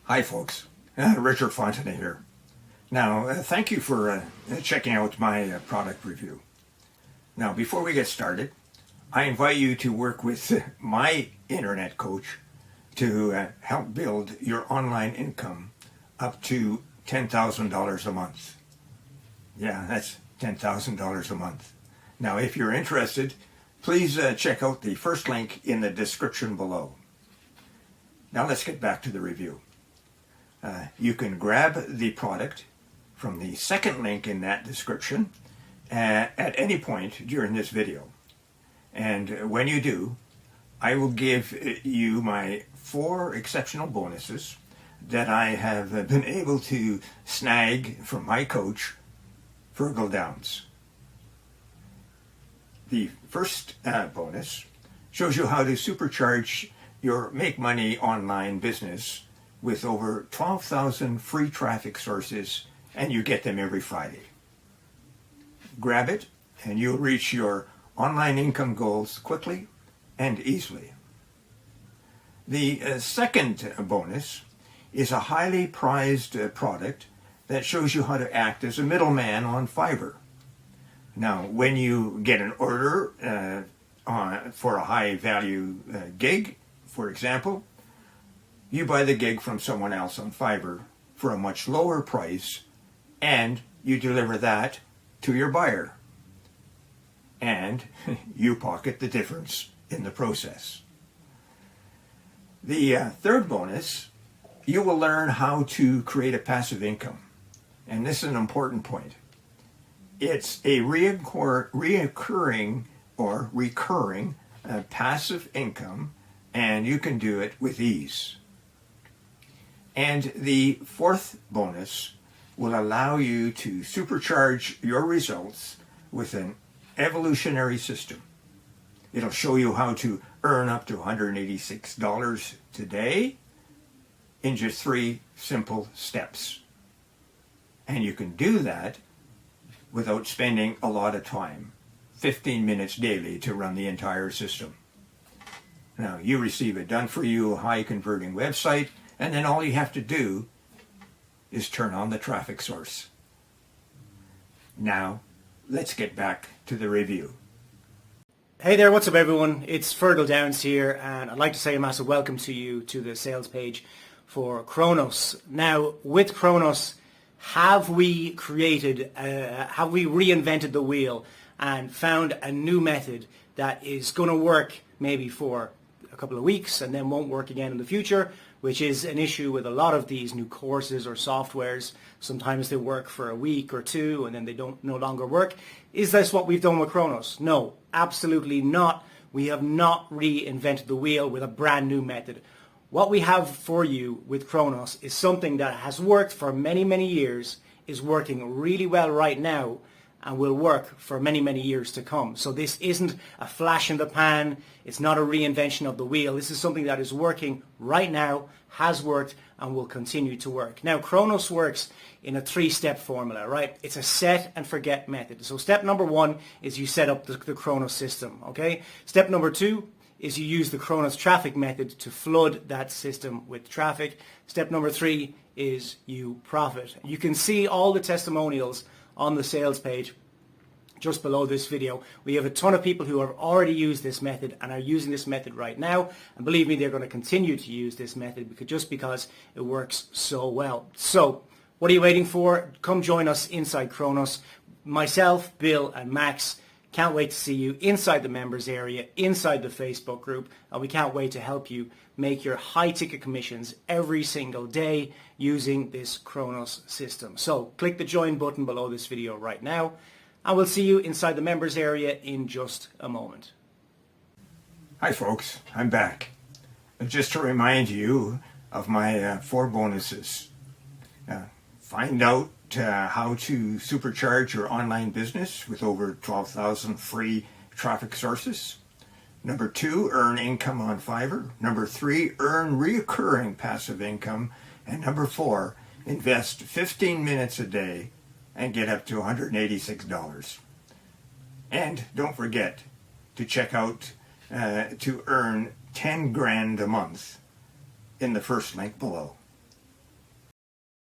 Hi folks, Richard Fontenay here. Now, thank you for checking out my product review. Now, before we get started, I invite you to work with my internet coach to help build your online income up to $10,000 a month. Yeah, that's $10,000 a month. Now, if you're interested, please check out the first link in the description below. Now let's get back to the review. You can grab the product from the second link in that description at any point during this video. And when you do, I will give you my 4 exceptional bonuses that I have been able to snag from my coach, Virgil Downs. The first bonus shows you how to supercharge your make money online business with over 12,000 free traffic sources, and you get them every Friday. Grab it and you'll reach your online income goals quickly and easily. The second bonus is a highly prized product that shows you how to act as a middleman on Fiverr. Now, when you get an order for a high value gig, for example, you buy the gig from someone else on Fiverr for a much lower price, and you deliver that to your buyer. And you pocket the difference in the process. The third bonus, you will learn how to create a passive income. And this is an important point. It's a reoccurring or recurring passive income, and you can do it with ease. And the fourth bonus will allow you to supercharge your results with an evolutionary system. It'll show you how to earn up to $186 today in just 3 simple steps. And you can do that without spending a lot of time, 15 minutes daily to run the entire system. Now, you receive a done-for-you, high-converting website, and then all you have to do is turn on the traffic source. Now, let's get back to the review. Hey there, what's up everyone? It's Virgil Downs here, and I'd like to say a massive welcome to you to the sales page for Chronos. Now, with Chronos, have we reinvented the wheel and found a new method that is going to work maybe for a couple of weeks and then won't work again in the future, which is an issue with a lot of these new courses or softwares. Sometimes they work for a week or 2 and then they no longer work. Is this what we've done with Chronos? No, absolutely not. We have not reinvented the wheel with a brand new method. What we have for you with Chronos is something that has worked for many, many years, is working really well right now, and will work for many, many years to come. So this isn't a flash in the pan. It's not a reinvention of the wheel. This is something that is working right now, has worked, and will continue to work. Now, Chronos works in a 3-step formula, right? It's a set and forget method. So step number 1 is you set up the Chronos system, okay? Step number 2 is you use the Chronos traffic method to flood that system with traffic. Step number 3 is you profit. You can see all the testimonials on the sales page just below this video. We have a ton of people who have already used this method and are using this method right now, and believe me, they're going to continue to use this method because it works so well. So what are you waiting for? Come join us inside Chronos. Myself, Bill and Max can't wait to see you inside the members area, inside the Facebook group, and we can't wait to help you make your high ticket commissions every single day using this Chronos system. So click the join button below this video right now, and we'll see you inside the members area in just a moment. Hi folks, I'm back. Just to remind you of my 4 bonuses. Find out how to supercharge your online business with over 12,000 free traffic sources. Number 2, earn income on Fiverr. Number 3, earn recurring passive income. And number 4, invest 15 minutes a day and get up to $186. And don't forget to check out to earn 10 grand a month in the first link below.